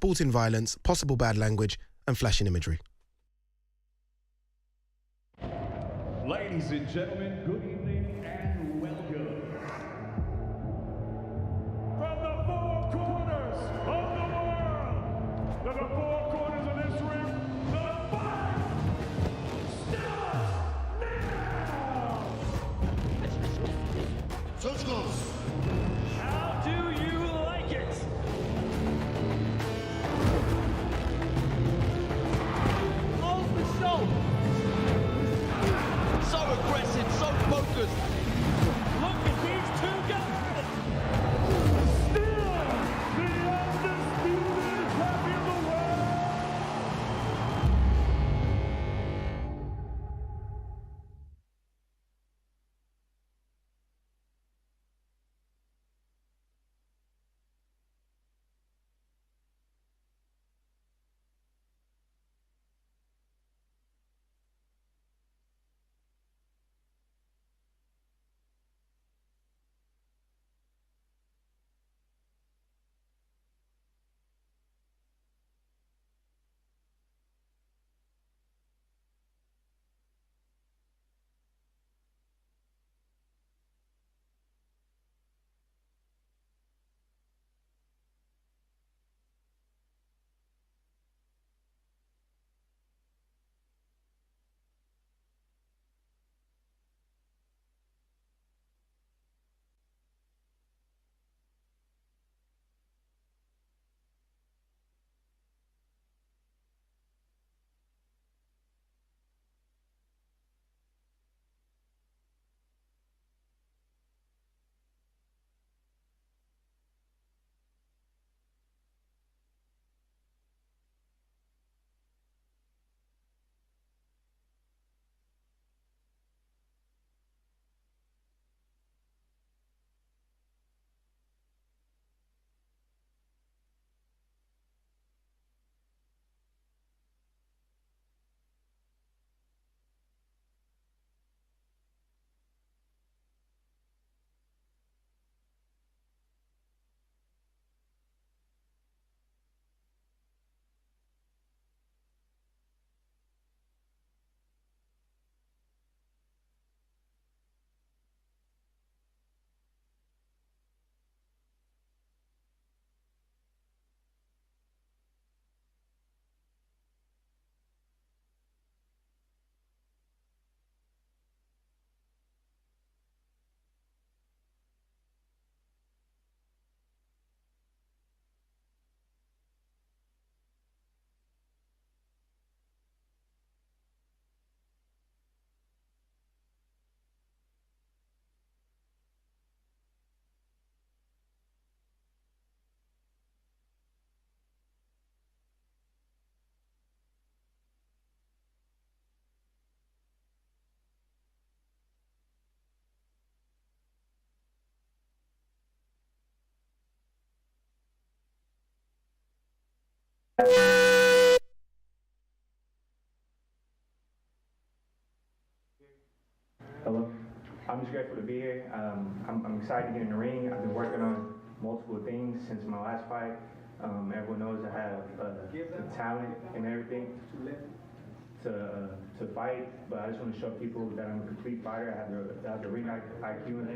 sporting violence, possible bad language, and flashing imagery. Ladies and gentlemen, good evening and welcome. From the four corners of the world, to the four corners of this ring, the fight starts now! How do you like it? Close the show! So aggressive, so focused. Look at these two guys! Still the undisputed champion of the world! Hello. I'm just grateful to be here. I'm excited to get in the ring. I've been working on multiple things since my last fight. Everyone knows I have the talent and everything to fight, but I just want to show people that I'm a complete fighter. I have the ring IQ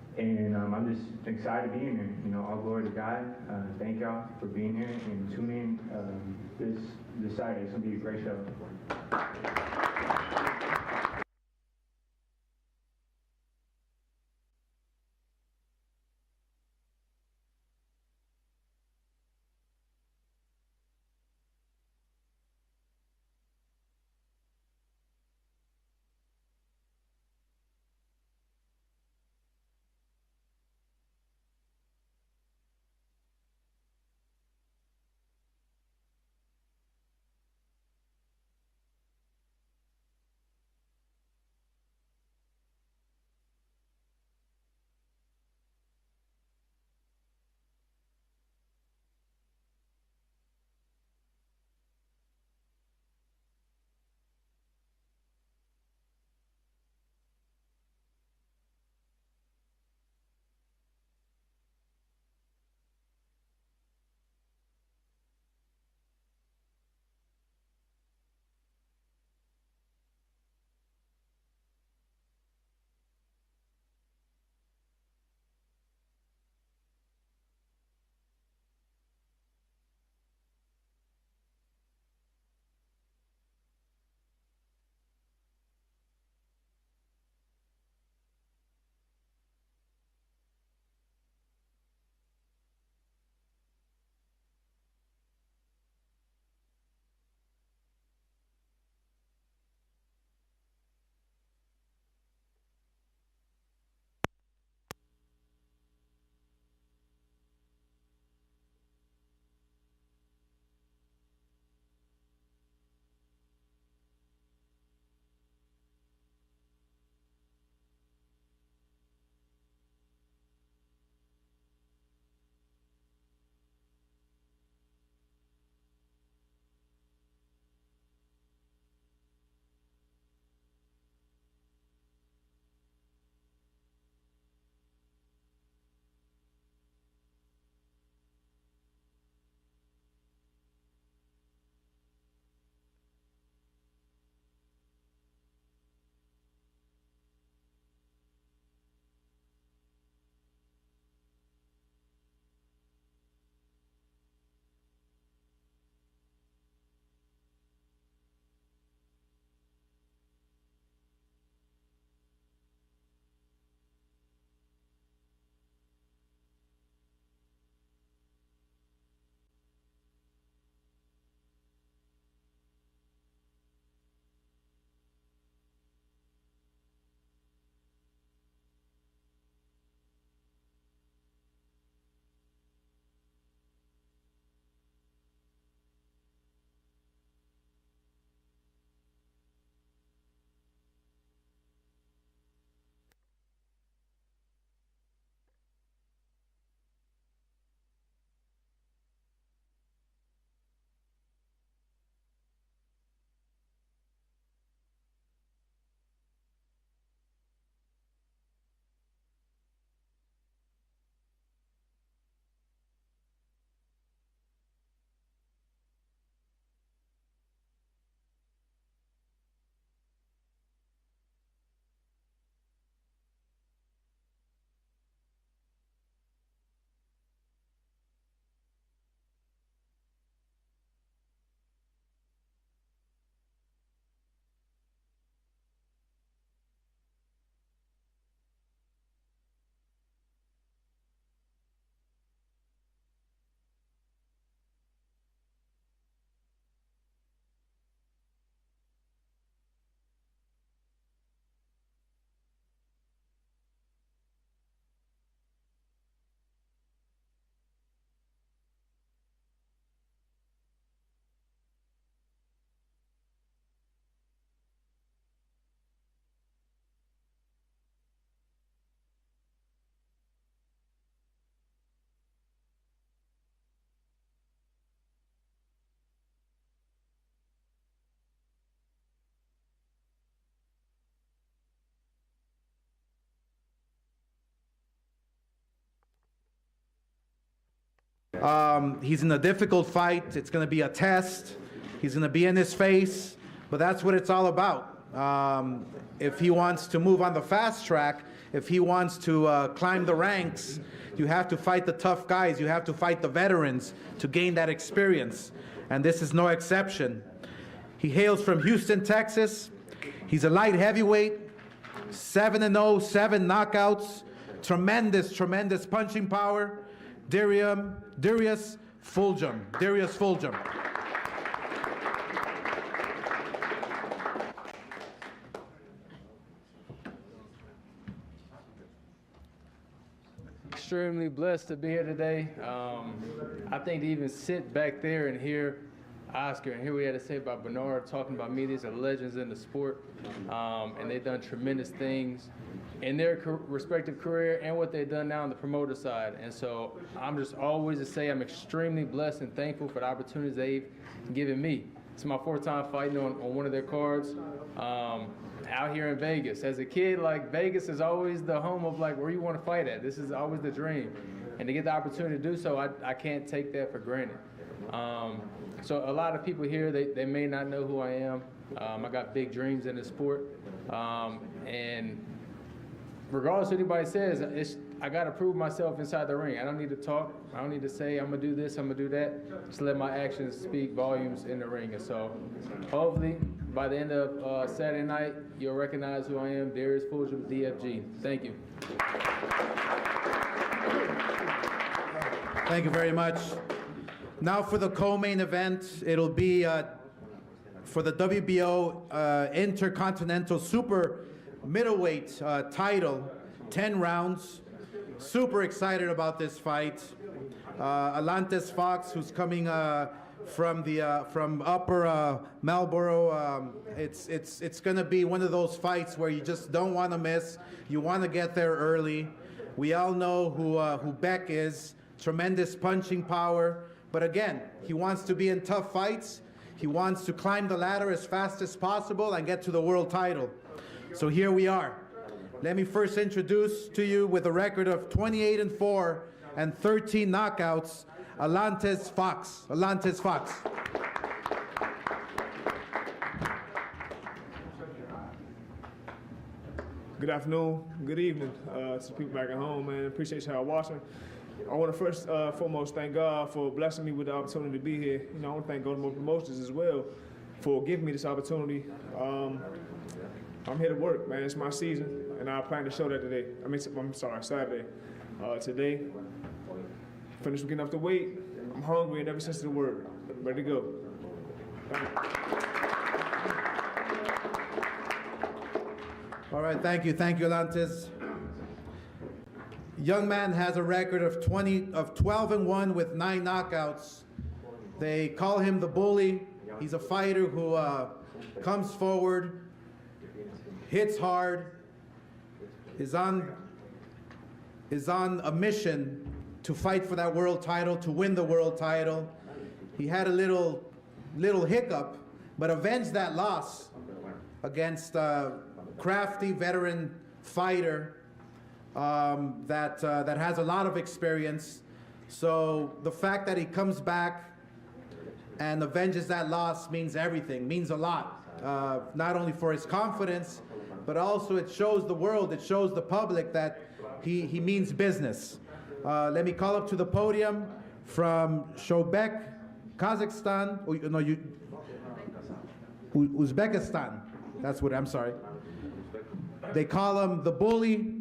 and I'm just excited to be in here. You know, all glory to God. Thank y'all for being here and tuning in this Saturday. It's gonna be a great show. He's in a difficult fight. It's going to be a test. He's going to be in his face, but that's what it's all about. If he wants to move on the fast track, if he wants to climb the ranks, you have to fight the tough guys. You have to fight the veterans to gain that experience, and this is no exception. He hails from Houston, Texas. He's a light heavyweight, 7-0, 7 knockouts, tremendous punching power. Darius Fulgham. Extremely blessed to be here today. I think to even sit back there and hear Oscar and hear what he had to say about Bernard, talking about me, these are legends in the sport, and they've done tremendous things in their respective career and what they've done now on the promoter side. And so I'm just always to say I'm extremely blessed and thankful for the opportunities they've given me. It's my 4th time fighting on one of their cards out here in Vegas. As a kid, like, Vegas is always the home of, like, where you want to fight at. This is always the dream. And to get the opportunity to do so, I can't take that for granted. So a lot of people here, they may not know who I am. I got big dreams in the sport. And regardless of what anybody says, I got to prove myself inside the ring. I don't need to talk. I don't need to say I'm going to do this, I'm going to do that. Just let my actions speak volumes in the ring. And so hopefully by the end of Saturday night, you'll recognize who I am, Darius Fulgham, DFG. Thank you. Thank you very much. Now for the co-main event, it'll be for the WBO Intercontinental Super Middleweight title, 10 rounds. Super excited about this fight. Alantes Fox, who's coming from Upper Marlboro. It's going to be one of those fights where you just don't want to miss. You want to get there early. We all know who Beck is. Tremendous punching power. But again, he wants to be in tough fights. He wants to climb the ladder as fast as possible and get to the world title. So here we are. Let me first introduce to you, with a record of 28-4 and 13 knockouts, Alantes Fox. Alantes Fox. Good afternoon, good evening to the people back at home, man. Appreciate y'all watching. I want to first foremost thank God for blessing me with the opportunity to be here. You know, I want to thank Golden Boy Promotions as well for giving me this opportunity. I'm here to work, man. It's my season, and I plan to show that today. Saturday. Today, finished getting off the weight. I'm hungry in every sense of the word. Ready to go. All right, thank you, Alantes. Young man has a record of 12-1 with 9 knockouts. They call him the bully. He's a fighter who comes forward, hits hard, is on a mission to fight for that world title, to win the world title. He had a little hiccup, but avenged that loss against a crafty veteran fighter that has a lot of experience. So the fact that he comes back and avenges that loss means everything, means a lot. Not only for his confidence, but also it shows the world, it shows the public that he means business. Let me call up to the podium from Shobek, Kazakhstan, Uzbekistan. That's what, I'm sorry. They call him the bully,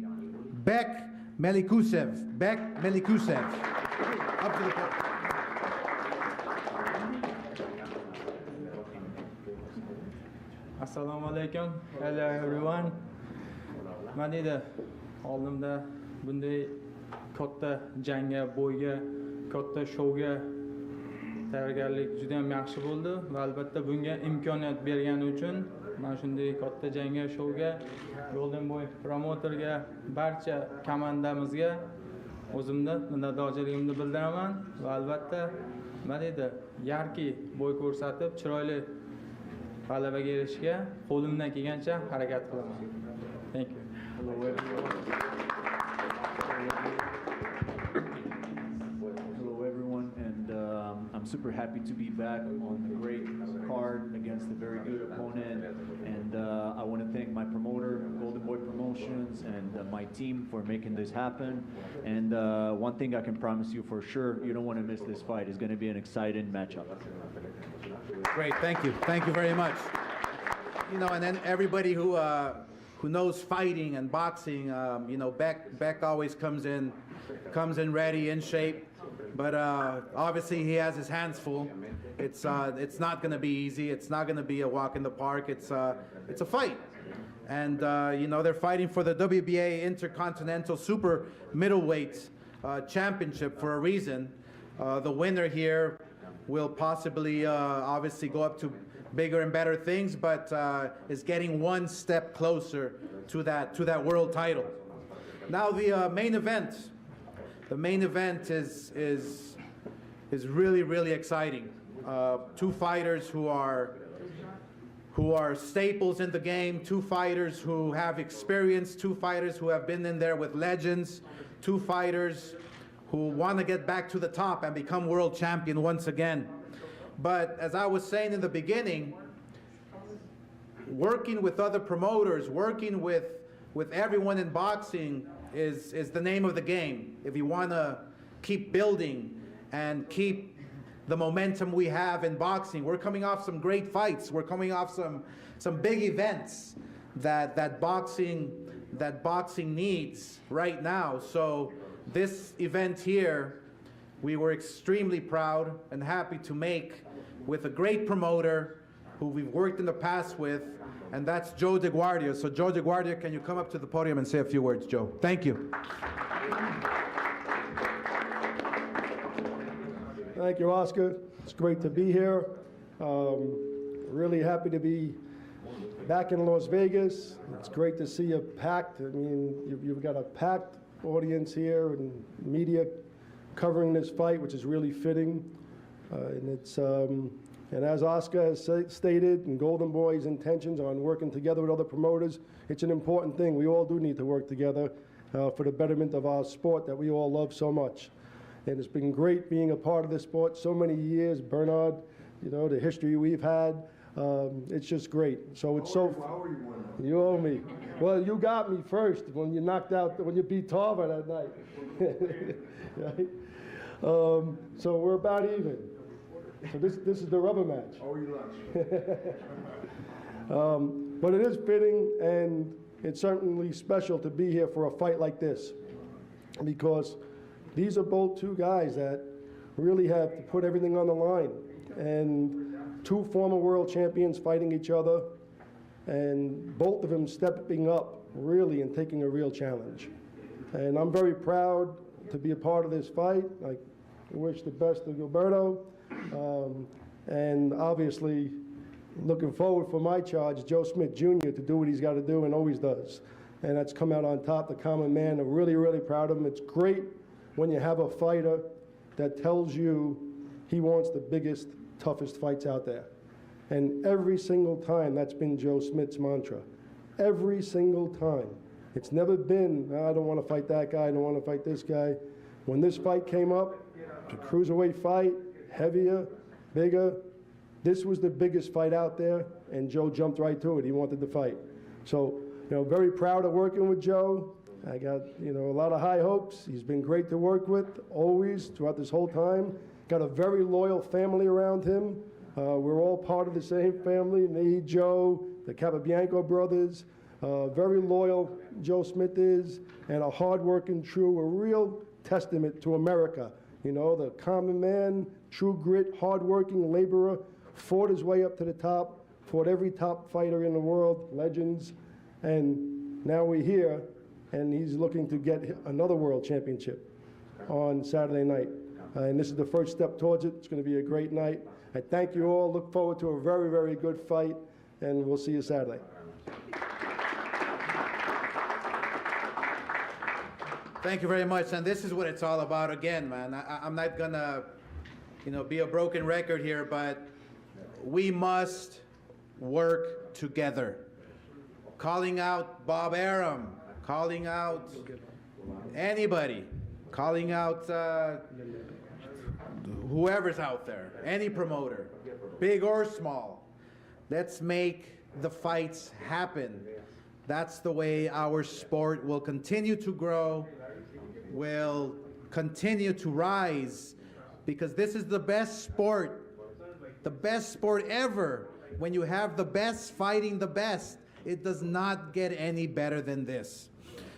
Bek Melikusev. Bek Melikusev. Up to the podium. Assalomu alaykum. Hello everyone. Men edi oldimda bunday katta jangga, bo'yga, katta shouga tayyorgarlik juda ham yaxshi bo'ldi va albatta bunga imkoniyat bergani uchun men shunday katta jangga, shouga, Golden Boy promoterga, barcha komandamizga o'zimni minnatdorchiligimni bildiraman va albatta men edi yarki bo'y ko'rsatib, chiroyli g'alabaga erishishga qo'limdan kelgancha harakat qilaman. Thank you. Hello everyone. super happy to be back on the great card against a very good opponent. And I want to thank my promoter, Golden Boy Promotions, and my team for making this happen. And one thing I can promise you for sure, you don't want to miss this fight. It's going to be an exciting matchup. Great, thank you. Thank you very much. You know, and then everybody who knows fighting and boxing, you know, Beck always comes in ready, in shape. But obviously he has his hands full. It's not going to be easy. It's not going to be a walk in the park. It's a fight. And you know, they're fighting for the WBA Intercontinental Super Middleweight Championship for a reason. The winner here will possibly obviously go up to bigger and better things, but is getting one step closer to that world title. Now the main event. The main event is really, really exciting. Two fighters who are staples in the game, two fighters who have experience, two fighters who have been in there with legends, two fighters who want to get back to the top and become world champion once again. But as I was saying in the beginning, working with other promoters, working with everyone in boxing is the name of the game. If you want to keep building and keep the momentum we have in boxing, we're coming off some great fights. We're coming off some big events that boxing needs right now. So this event here, we were extremely proud and happy to make with a great promoter who we've worked in the past with, and that's Joe DeGuardia. So Joe DeGuardia, can you come up to the podium and say a few words, Joe? Thank you. Thank you, Oscar. It's great to be here. Really happy to be back in Las Vegas. It's great to see you packed. I mean, you've got a packed audience here and media covering this fight, which is really fitting. And as Oscar has stated, and Golden Boy's intentions on working together with other promoters, it's an important thing. We all do need to work together for the betterment of our sport that we all love so much. And it's been great being a part of this sport so many years. Bernard, you know, the history we've had, it's just great. So it's so. You owe me. Well, you got me first when you beat Tarver that night. Right? So we're about even. So this is the rubber match. But it is fitting, and it's certainly special to be here for a fight like this, because these are both two guys that really have to put everything on the line, and two former world champions fighting each other, and both of them stepping up really and taking a real challenge. And I'm very proud to be a part of this fight. I wish the best to Gilberto. And obviously looking forward for my charge, Joe Smith Jr., to do what he's got to do and always does. And that's come out on top, the common man. I'm really, really proud of him. It's great when you have a fighter that tells you he wants the biggest, toughest fights out there. And every single time, that's been Joe Smith's mantra. Every single time. It's never been, I don't want to fight that guy, I don't want to fight this guy. When this fight came up, the cruiserweight fight, heavier, bigger, this was the biggest fight out there, and Joe jumped right to it. He wanted to fight. So, you know, very proud of working with Joe. I got, you know, a lot of high hopes. He's been great to work with, always, throughout this whole time. Got a very loyal family around him. We're all part of the same family, me, Joe, the Capabianco brothers. Very loyal Joe Smith is, and a hard-working, true, a real testament to America. You know, the common man, true grit, hard-working laborer, fought his way up to the top, fought every top fighter in the world, legends, and now we're here, and he's looking to get another world championship on Saturday night. And this is the first step towards it. It's going to be a great night. I thank you all. Look forward to a very, very good fight, and we'll see you Saturday. Thank you very much, and this is what it's all about again, man. I'm not gonna, you know, be a broken record here, but we must work together. Calling out Bob Arum, calling out anybody, calling out whoever's out there, any promoter, big or small, let's make the fights happen. That's the way our sport will continue to grow, will continue to rise, because this is the best sport ever. When you have the best fighting the best, it does not get any better than this.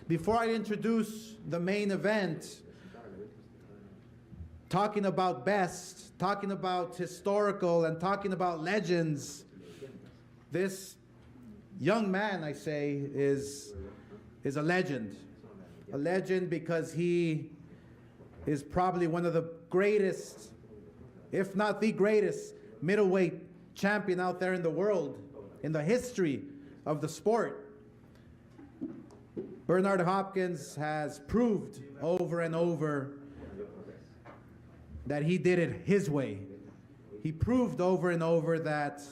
Before I introduce the main event, talking about best, talking about historical, and talking about legends, this young man, I say, is a legend. A legend because he is probably one of the greatest, if not the greatest, middleweight champion out there in the world, in the history of the sport. Bernard Hopkins has proved over and over that he did it his way. He proved over and over that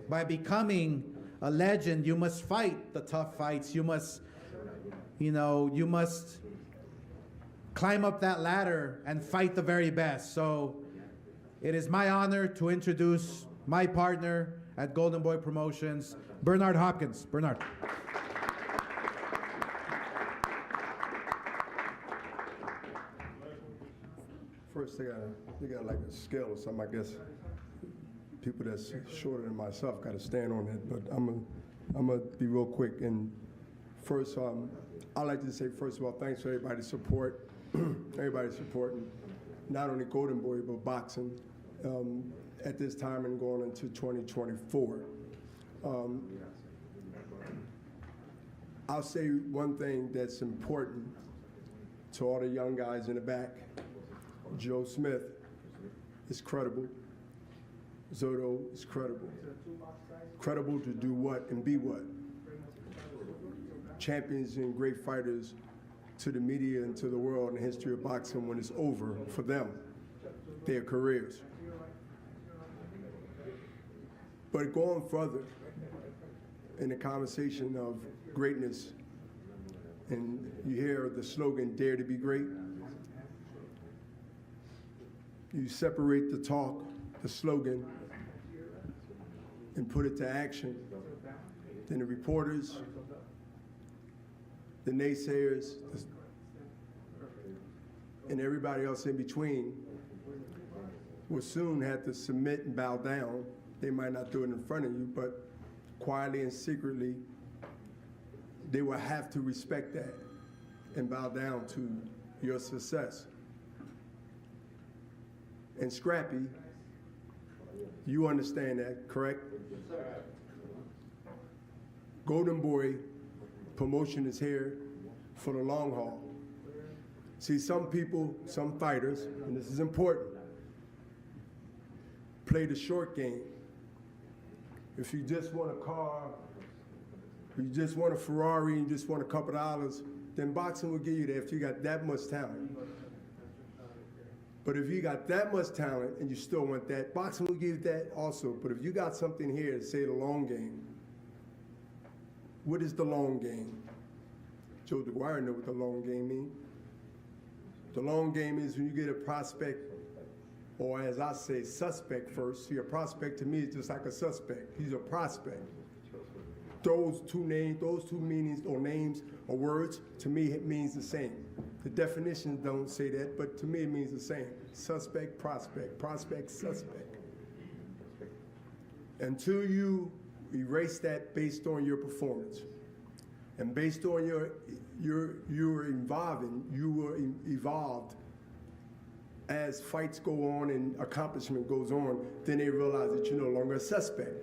by becoming a legend, you must fight the tough fights. You must climb up that ladder and fight the very best. So it is my honor to introduce my partner at Golden Boy Promotions, Bernard Hopkins. Bernard. First, they got like a scale or something. I guess people that's shorter than myself got to stand on it. But I'm gonna be real quick. And first, I'd like to say first of all, thanks for everybody's support. Everybody's supporting not only Golden Boy but boxing at this time and going into 2024. I'll say one thing that's important to all the young guys in the back. Joe Smith is credible. Zurdo is credible. Credible to do what and be what. Champions and great fighters to the media and to the world in the history of boxing when it's over for them, their careers. But going further in the conversation of greatness, and you hear the slogan, dare to be great, you separate the talk, the slogan, and put it to action. Then the reporters, the naysayers, and everybody else in between will soon have to submit and bow down. They might not do it in front of you, but quietly and secretly, they will have to respect that and bow down to your success. And Scrappy, you understand that, correct? Golden Boy Promotion is here for the long haul. See, some people, some fighters, and this is important, play the short game. If you just want a car, you just want a Ferrari, and you just want a couple dollars, then boxing will give you that if you got that much talent. But if you got that much talent and you still want that, boxing will give you that also. But if you got something here to say the long game, what is the long game? Joe DeGuire knows what the long game means. The long game is when you get a prospect, or as I say, suspect first. See, a prospect to me is just like a suspect. He's a prospect. Those two meanings or names or words, to me, it means the same. The definitions don't say that, but to me, it means the same. Suspect, prospect, suspect. Until you erase that based on your performance and based on your involving, you were evolved as fights go on and accomplishment goes on, then they realize that you're no longer a suspect.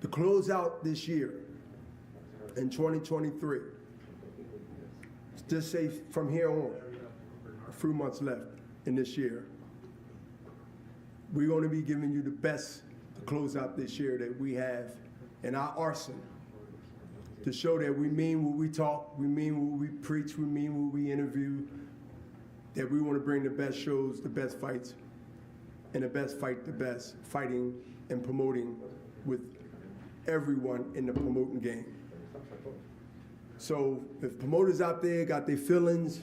To close out this year, in 2023, just say from here on, a few months left in this year, we're going to be giving you the best to close out this year that we have in our arsenal, to show that we mean what we talk, we mean what we preach, we mean what we interview, that we want to bring the best shows, the best fights, and the best fight, the best fighting and promoting with everyone in the promoting game. So if promoters out there got their feelings,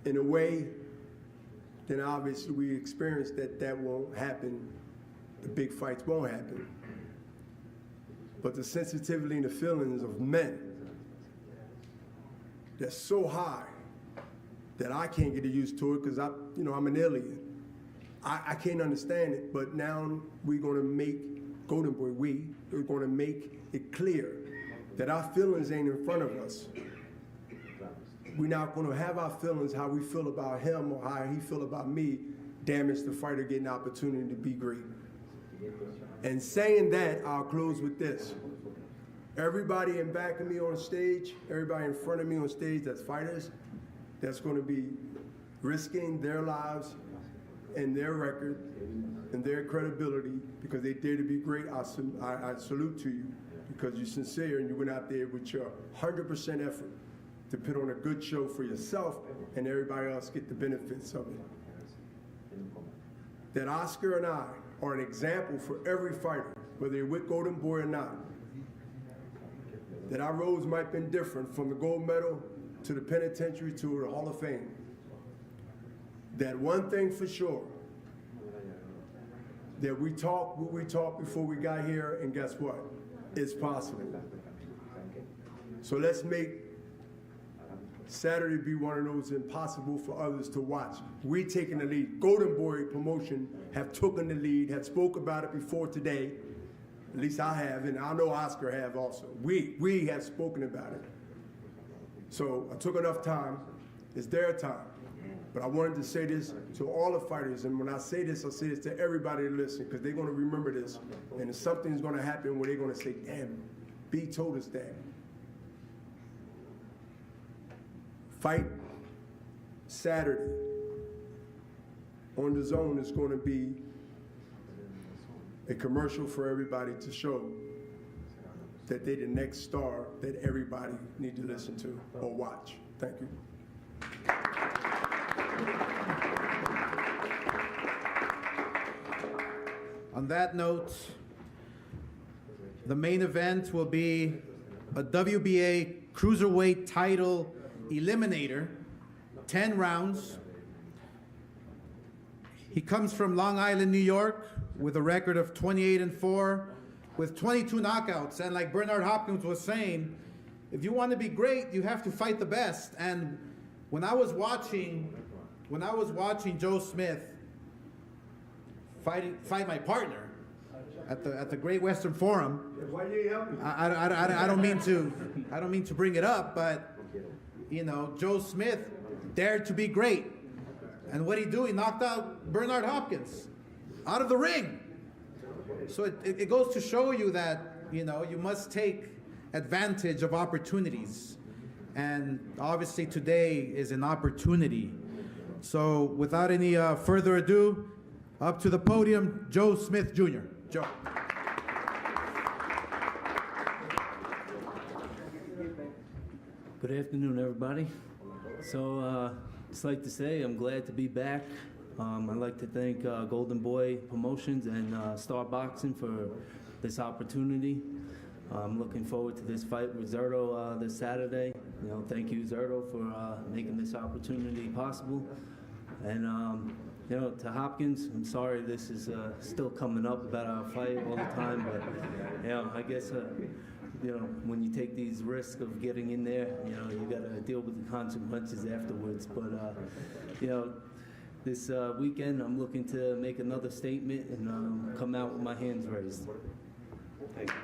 in a way, then obviously we experience that won't happen. The big fights won't happen. But the sensitivity and the feelings of men, that's so high that I can't get used to it because I'm an alien. I can't understand it, but now we're gonna make, Golden Boy, we're gonna make it clear that our feelings ain't in front of us. We're not gonna have our feelings, how we feel about him or how he feel about me, damage the fighter getting an opportunity to be great. And saying that, I'll close with this. Everybody in back of me on stage, everybody in front of me on stage that's fighters, that's gonna be risking their lives and their record and their credibility because they dare to be great. I salute to you because you're sincere and you went out there with your 100% effort to put on a good show for yourself and everybody else get the benefits of it. That Oscar and I are an example for every fighter, whether you're with Golden Boy or not. That our roads might have been different from the gold medal to the penitentiary to the Hall of Fame. That one thing for sure, that we talked what we talked before we got here, and guess what? It's possible. So let's make Saturday be one of those impossible for others to watch. We taking the lead. Golden Boy Promotion have taken the lead, have spoke about it before today. At least I have, and I know Oscar have also. We have spoken about it. So I took enough time. It's their time. But I wanted to say this to all the fighters, and when I say this to everybody to listen, because they're going to remember this, and something's going to happen where they're going to say, damn, B told us that. Fight Saturday on the DAZN is going to be a commercial for everybody to show that they're the next star that everybody need to listen to or watch. Thank you. On that note, the main event will be a WBA Cruiserweight title eliminator, 10 rounds. He comes from Long Island, New York, with a record of 28-4, with 22 knockouts. And like Bernard Hopkins was saying, if you want to be great, you have to fight the best. And when I was watching Joe Smith fight my partner at the Great Western Forum, Why you help me? I don't mean to bring it up, but you know, Joe Smith dared to be great, and what he do? He knocked out Bernard Hopkins out of the ring. So it goes to show you that, you know, you must take advantage of opportunities, and obviously today is an opportunity. So without any further ado, up to the podium, Joe Smith Jr. Joe. Good afternoon, everybody. So, just like to say, I'm glad to be back. I'd like to thank Golden Boy Promotions and Star Boxing for this opportunity. I'm looking forward to this fight with Zurdo this Saturday. You know, thank you, Zurdo, for making this opportunity possible. And you know, to Hopkins, I'm sorry this is still coming up about our fight all the time, but you know, I guess you know, when you take these risks of getting in there, you know, you got to deal with the consequences afterwards. But you know, this weekend I'm looking to make another statement and come out with my hands raised. Thank you.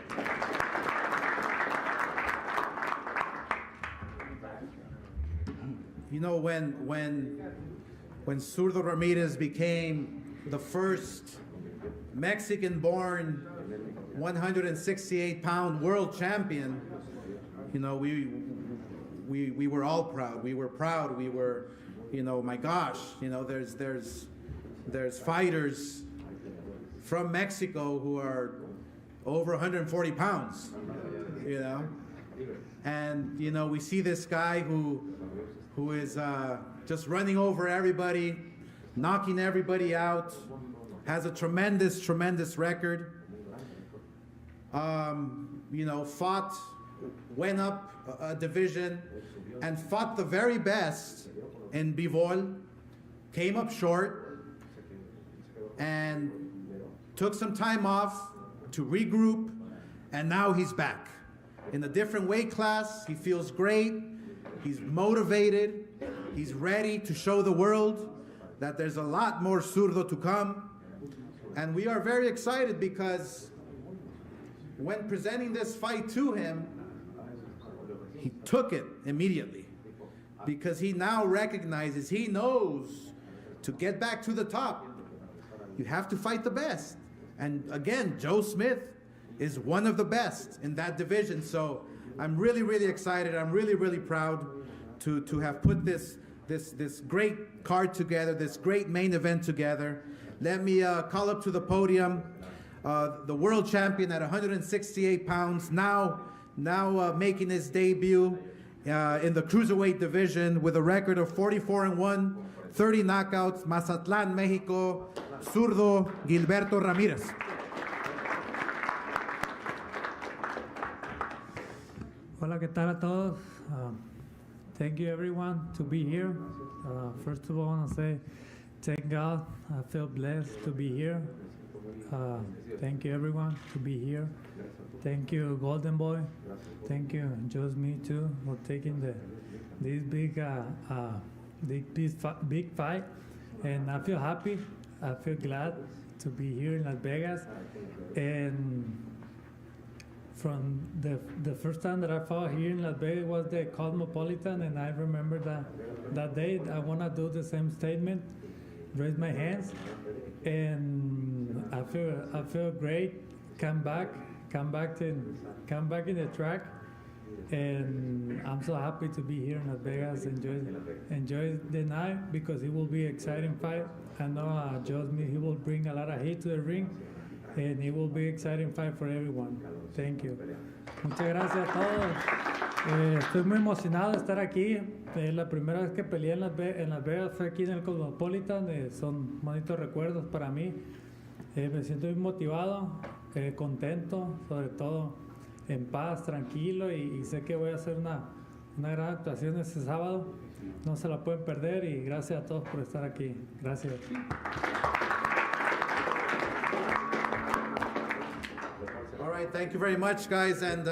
You know, when Zurdo Ramirez became the first Mexican-born 168-pound world champion, you know, we were all proud. We were proud. We were, you know, my gosh, you know, there's fighters from Mexico who are over 140 pounds, you know, and you know, we see this guy who is just running over everybody, knocking everybody out, has a tremendous record. You know, went up a division and fought the very best in Bivol, came up short, and took some time off to regroup, and now he's back. In a different weight class, he feels great, he's motivated, he's ready to show the world that there's a lot more Zurdo to come. And we are very excited because when presenting this fight to him, he took it immediately because he now recognizes, he knows to get back to the top, you have to fight the best. And again, Joe Smith is one of the best in that division. So I'm really, really excited. I'm really, really proud to have put this great card together, this great main event together. Let me call up to the podium the world champion at 168 pounds, now making his debut in the cruiserweight division with a record of 44-1, 30 knockouts, Mazatlán, Mexico, Zurdo Gilberto Ramirez. Hola, ¿qué tal a todos? Thank you everyone to be here. First of all, I want to say thank God. I feel blessed to be here. Thank you everyone to be here. Thank you Golden Boy. Thank you Just Me too for taking this big fight. And I feel happy. I feel glad to be here in Las Vegas. And from the first time that I fought here in Las Vegas was the Cosmopolitan, and I remember that day I want to do the same statement, raise my hands, and I feel great. Come back in the track, and I'm so happy to be here in Las Vegas. Enjoy the night because it will be an exciting fight. I know Josme, he will bring a lot of heat to the ring. And it will be an exciting fight for everyone. Thank you. Muchas gracias a todos. Estoy muy emocionado de estar aquí. La primera vez que peleé en Las Vegas fue aquí en el Cosmopolitan. Son bonitos recuerdos para mí. Me siento muy motivado, contento, sobre todo en paz, tranquilo. Y sé que voy a hacer una gran actuación este sábado. No se la pueden perder. Y gracias a todos por estar aquí. Gracias. All right, thank you very much, guys. And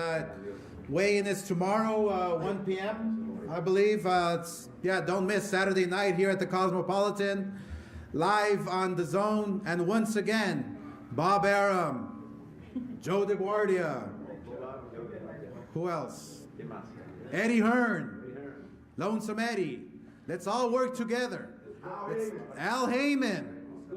weigh-in is tomorrow, 1 p.m., I believe. Don't miss Saturday night here at the Cosmopolitan, live on DAZN. And once again, Bob Arum, Joe DeGuardia, who else? Eddie Hearn, Lonesome Eddie. Let's all work together. Al Heyman,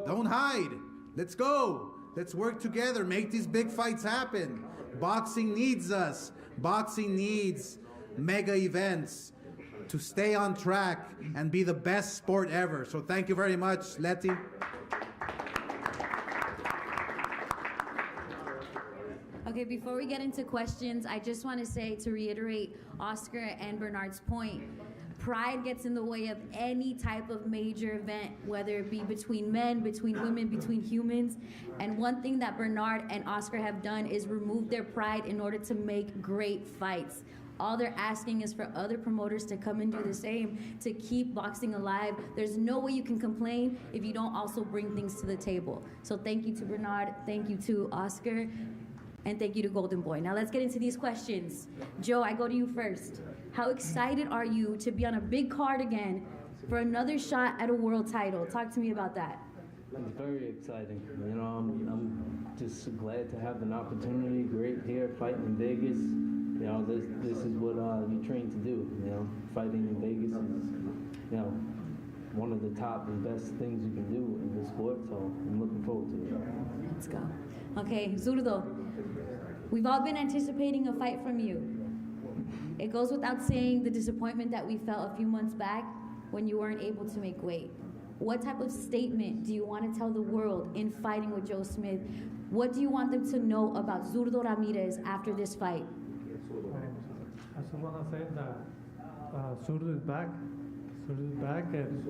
don't hide. Let's go. Let's work together, make these big fights happen. Boxing needs us. Boxing needs mega events to stay on track and be the best sport ever. So thank you very much, Letty. Okay, before we get into questions, I just want to say, to reiterate Oscar and Bernard's point, pride gets in the way of any type of major event, whether it be between men, between women, between humans. And one thing that Bernard and Oscar have done is remove their pride in order to make great fights. All they're asking is for other promoters to come and do the same, to keep boxing alive. There's no way you can complain if you don't also bring things to the table. So thank you to Bernard, thank you to Oscar, and thank you to Golden Boy. Now let's get into these questions. Joe, I go to you first. How excited are you to be on a big card again for another shot at a world title? Talk to me about that. It's very exciting. You know, I'm just glad to have an opportunity. Great here, fighting in Vegas. You know, this is what you train to do. You know, fighting in Vegas is, you know, one of the top and best things you can do in the sport. So I'm looking forward to it. Let's go. Okay, Zurdo, we've all been anticipating a fight from you. It goes without saying the disappointment that we felt a few months back when you weren't able to make weight. What type of statement do you want to tell the world in fighting with Joe Smith? What do you want them to know about Zurdo Ramirez after this fight? I just want to say that Zurdo is back. Zurdo is back, and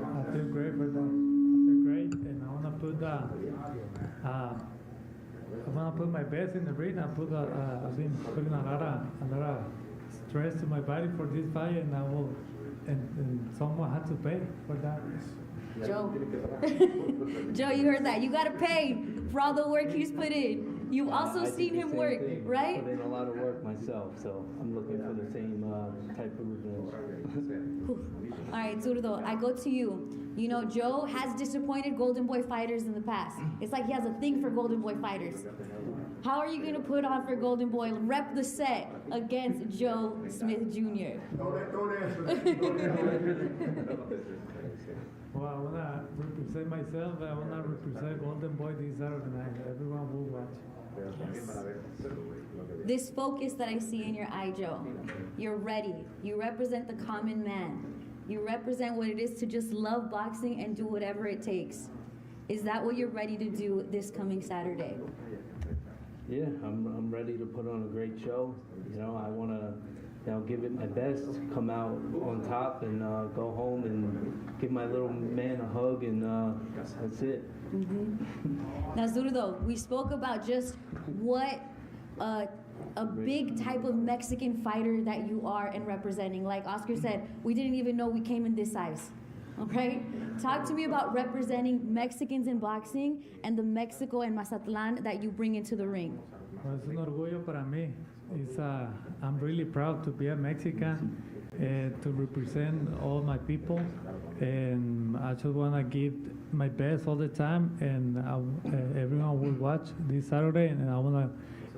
I feel great for that. I feel great, and I want to put my best in the ring. I've been putting a lot of stress to my body for this fight, and I will, and someone had to pay for that. Joe. Joe, you heard that. You gotta pay for all the work he's put in. You've also seen him work, right? Put in a lot of work myself, so I'm looking for the same type of revenge. All right, Zurdo, I go to you. You know, Joe has disappointed Golden Boy fighters in the past. It's like he has a thing for Golden Boy fighters. How are you going to put on for Golden Boy, rep the set against Joe Smith Jr.? Don't answer that. Well, I want to represent myself. I want to represent Golden Boy this Saturday night. Everyone will watch. This focus that I see in your eye, Joe, you're ready. You represent the common man. You represent what it is to just love boxing and do whatever it takes. Is that what you're ready to do this coming Saturday? Yeah, I'm ready to put on a great show. You know, I want to, give it my best, come out on top, and go home and give my little man a hug, and that's it. Mm-hmm. Now, Zurdo, we spoke about just what a big type of Mexican fighter that you are and representing. Like Oscar said, we didn't even know we came in this size. Okay? Talk to me about representing Mexicans in boxing and the Mexico and Mazatlan that you bring into the ring. Well, es un orgullo para mí. I'm really proud to be a Mexican and to represent all my people. And I just want to give my best all the time. And everyone will watch this Saturday. And I want to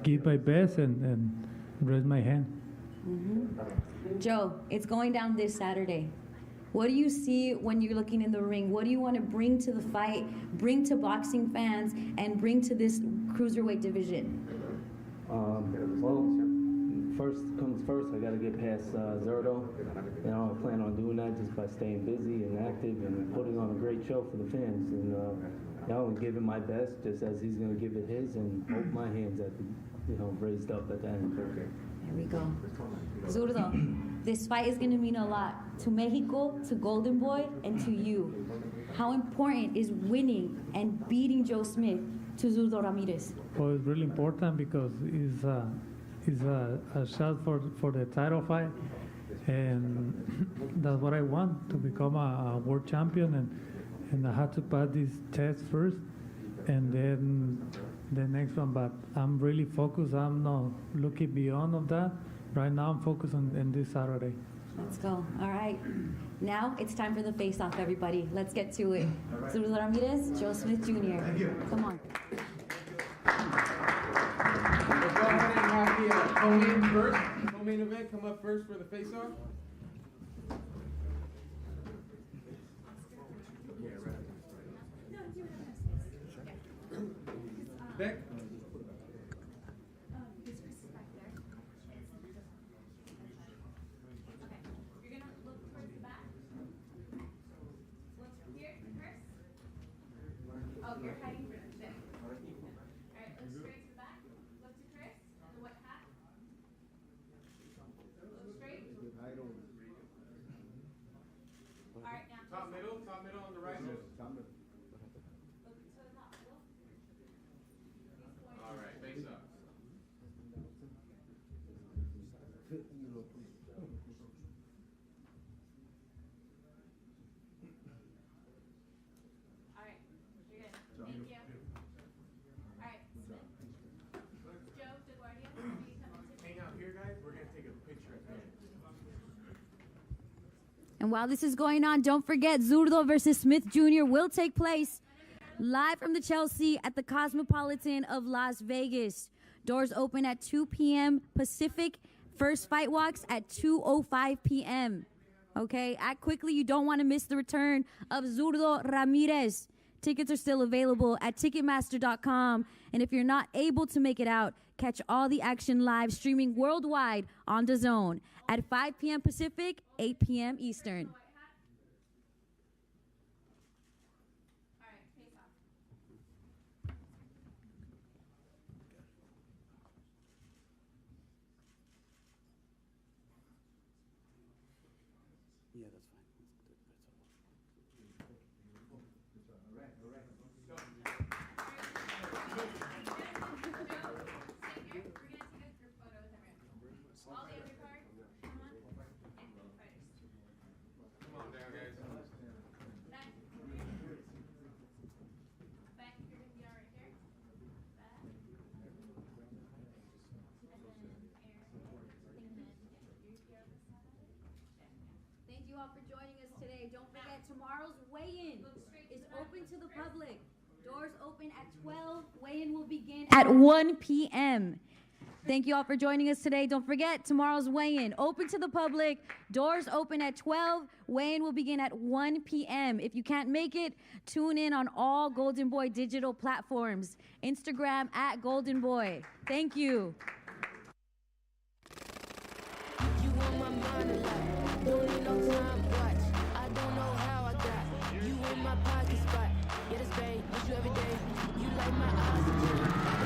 give my best and raise my hand. Mm-hmm. Joe, it's going down this Saturday. What do you see when you're looking in the ring? What do you want to bring to the fight, bring to boxing fans, and bring to this cruiserweight division? Well, first comes first. I got to get past Zurdo. You know, I plan on doing that just by staying busy and active and putting on a great show for the fans. And I'm giving my best, just as he's going to give it his, and hope my hands at the, raised up at the end. There we go. Zurdo, this fight is going to mean a lot to Mexico, to Golden Boy, and to you. How important is winning and beating Joe Smith to Zurdo Ramirez? Well, it's really important because it's a shot for the title fight, and that's what I want, to become a world champion, and I have to pass this test first, and then the next one. But I'm really focused. I'm not looking beyond of that. Right now, I'm focused on this Saturday. Let's go. All right. Now it's time for the face-off, everybody. Let's get to it. Zurdo Ramirez, Joe Smith Jr. Thank you. Come on. We'll go ahead and have the co-main first. Co-main event come up first for the face-off. Beck. You're hiding for the thing. All right, look straight to the back. Look to Chris and the white hat. Look straight. All right, now. Top middle on the right. Look to the top middle. All right, face up. All right, you're good. Thank you. All right, Smith. Joe, DeGuardia, will you come into Hang out here, guys. We're gonna take a picture at the end. And while this is going on, don't forget Zurdo versus Smith Jr. will take place live from the Chelsea at the Cosmopolitan of Las Vegas. Doors open at 2 p.m. Pacific. First fight walks at 2:05 p.m. Okay, act quickly. You don't want to miss the return of Zurdo Ramirez. Tickets are still available at Ticketmaster.com. And if you're not able to make it out, catch all the action live streaming worldwide on DAZN at 5 p.m. Pacific, 8 p.m. Eastern. Yeah, that's fine. all for joining us today. Don't forget, tomorrow's weigh-in is open to the public. Doors open at 12. Weigh-in will begin at 1 p.m. Thank you all for joining us today. Don't forget, tomorrow's weigh-in open to the public. Doors open at 12. Weigh-in will begin at 1 p.m. If you can't make it, tune in on all Golden Boy digital platforms. Instagram at Golden Boy. Thank you. On my mind a lot, don't need no time watch. I don't know how I got you in my pocket spot. Yeah, this bang, with you every day. You like my eyes.